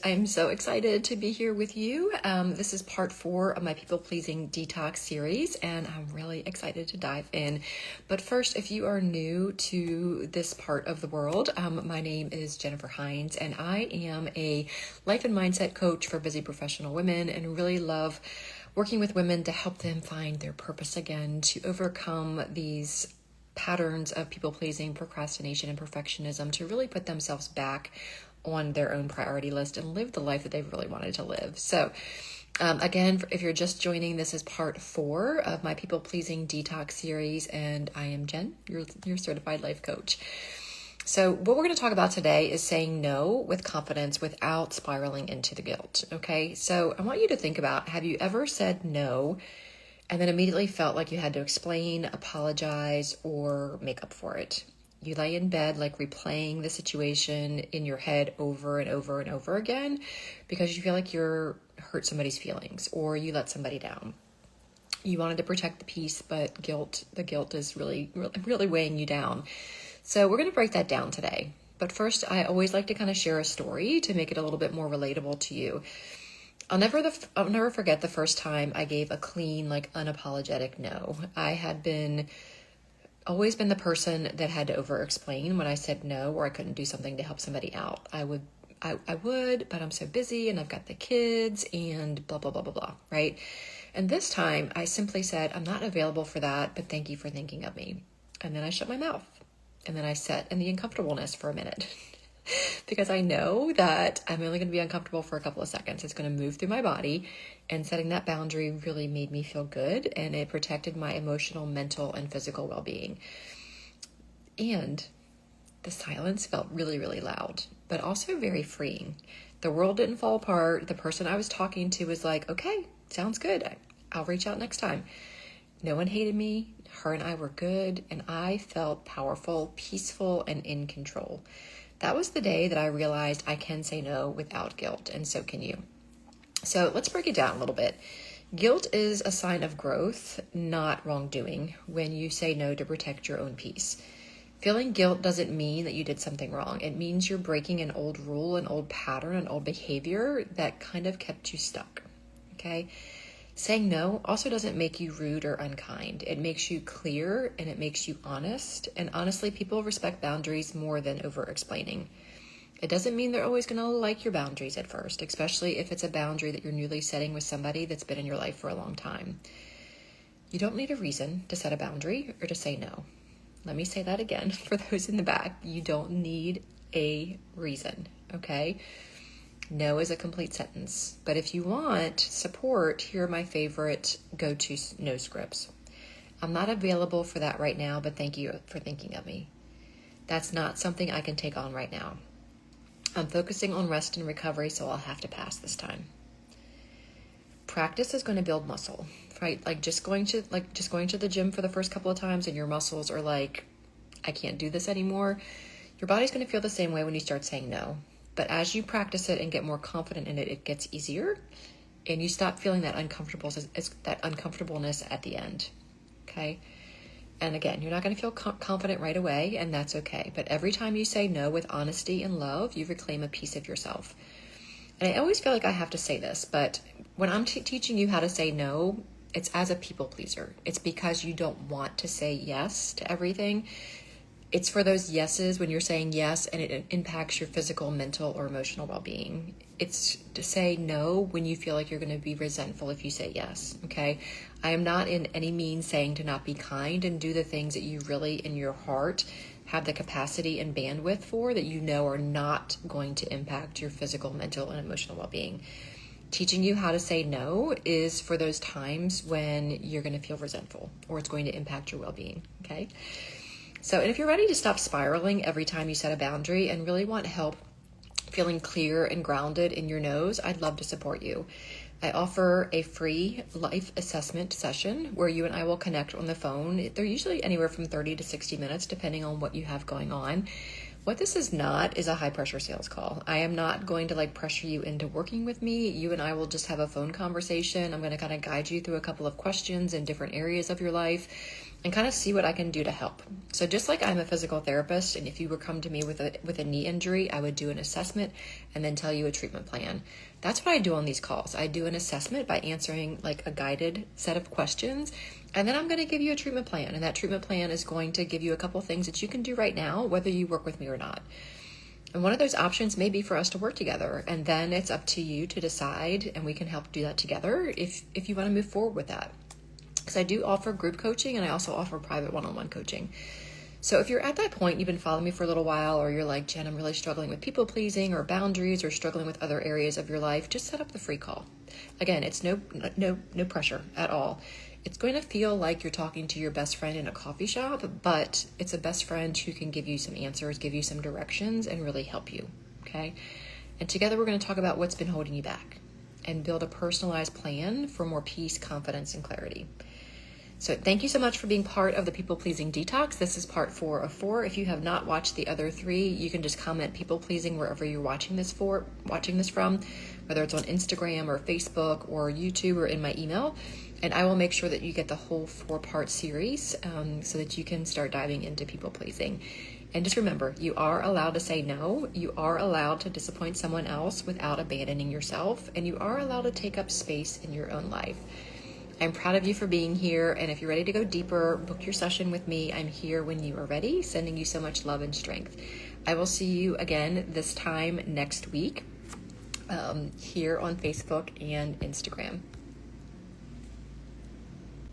I'm so excited to be here with you. This is part 4 of my People Pleasing Detox series, and I'm really excited to dive in. But first, if you are new to this part of the world, my name is Jennifer Hines, and I am a life and mindset coach for busy professional women, and really love working with women to help them find their purpose again, to overcome these patterns of people pleasing, procrastination, and perfectionism, to really put themselves back on their own priority list and live the life that they've really wanted to live. So again, if you're just joining, this is part 4 of my People Pleasing Detox series, and I am Jen, your certified life coach. So what we're going to talk about today is saying no with confidence without spiraling into the guilt. Okay, so I want you to think about, have you ever said no and then immediately felt like you had to explain, apologize, or make up for it? You lay in bed like replaying the situation in your head over and over and over again because you feel like you're hurt somebody's feelings or you let somebody down. You wanted to protect the peace, but the guilt is really weighing you down. So we're going to break that down today. But first, I always like to kind of share a story to make it a little bit more relatable to you. I'll never forget the first time I gave a clean, unapologetic no. I had always been the person that had to over-explain when I said no or I couldn't do something to help somebody out. I would, but I'm so busy and I've got the kids and blah, blah, blah, blah, blah, right? And this time I simply said, I'm not available for that, but thank you for thinking of me. And then I shut my mouth. And then I sat in the uncomfortableness for a minute because I know that I'm only going to be uncomfortable for a couple of seconds. It's going to move through my body, and setting that boundary really made me feel good, and it protected my emotional, mental, and physical well-being. And the silence felt really, really loud, but also very freeing. The world didn't fall apart. The person I was talking to was like, okay, sounds good. I'll reach out next time. No one hated me. Her and I were good, and I felt powerful, peaceful, and in control. That was the day that I realized I can say no without guilt, and so can you. So let's break it down a little bit. Guilt is a sign of growth, not wrongdoing, when you say no to protect your own peace. Feeling guilt doesn't mean that you did something wrong. It means you're breaking an old rule, an old pattern, an old behavior that kind of kept you stuck, okay? Saying no also doesn't make you rude or unkind. It makes you clear and it makes you honest. And honestly, people respect boundaries more than over-explaining. It doesn't mean they're always going to like your boundaries at first, especially if it's a boundary that you're newly setting with somebody that's been in your life for a long time. You don't need a reason to set a boundary or to say no. Let me say that again for those in the back. You don't need a reason, okay? No is a complete sentence. But if you want support, here are my favorite go-to no scripts. I'm not available for that right now, but thank you for thinking of me. That's not something I can take on right now. I'm focusing on rest and recovery, so I'll have to pass this time. Practice is going to build muscle, right? Just going to the gym for the first couple of times and your muscles are like, I can't do this anymore. Your body's going to feel the same way when you start saying no. But as you practice it and get more confident in it, it gets easier, and you stop feeling that uncomfortableness at the end, okay? And again, you're not going to feel confident right away, and that's okay. But every time you say no with honesty and love, you reclaim a piece of yourself. And I always feel like I have to say this, but when I'm teaching you how to say no, it's as a people pleaser. It's because you don't want to say yes to everything. It's for those yeses when you're saying yes and it impacts your physical, mental, or emotional well-being. It's to say no when you feel like you're going to be resentful if you say yes, okay? I am not in any means saying to not be kind and do the things that you really in your heart have the capacity and bandwidth for that you know are not going to impact your physical, mental, and emotional well-being. Teaching you how to say no is for those times when you're going to feel resentful or it's going to impact your well-being, okay? So, and if you're ready to stop spiraling every time you set a boundary and really want help feeling clear and grounded in your nose, I'd love to support you. I offer a free life assessment session where you and I will connect on the phone. They're usually anywhere from 30 to 60 minutes, depending on what you have going on. What this is not is a high pressure sales call. I am not going to pressure you into working with me. You and I will just have a phone conversation. I'm going to kind of guide you through a couple of questions in different areas of your life. and kind of see what I can do to help. So just like I'm a physical therapist, and if you were come to me with a knee injury, I would do an assessment and then tell you a treatment plan. That's what I do on these calls. I do an assessment by answering like a guided set of questions, and then I'm going to give you a treatment plan. And that treatment plan is going to give you a couple things that you can do right now, whether you work with me or not. And one of those options may be for us to work together, and then it's up to you to decide, and we can help do that together if you want to move forward with that. Because I do offer group coaching, and I also offer private one-on-one coaching. So if you're at that point, you've been following me for a little while, or you're like, Jen, I'm really struggling with people pleasing or boundaries or struggling with other areas of your life, just set up the free call. Again, it's no pressure at all. It's going to feel like you're talking to your best friend in a coffee shop, but it's a best friend who can give you some answers, give you some directions, and really help you, okay? And together we're going to talk about what's been holding you back and build a personalized plan for more peace, confidence, and clarity. So thank you so much for being part of the People Pleasing Detox. This is part 4 of 4. If you have not watched the other 3, you can just comment People Pleasing wherever you're watching this from, whether it's on Instagram or Facebook or YouTube or in my email. And I will make sure that you get the whole 4-part series so that you can start diving into people pleasing. And just remember, you are allowed to say no. You are allowed to disappoint someone else without abandoning yourself. And you are allowed to take up space in your own life. I'm proud of you for being here, and if you're ready to go deeper, book your session with me. I'm here when you are ready, sending you so much love and strength. I will see you again this time next week here on Facebook and Instagram.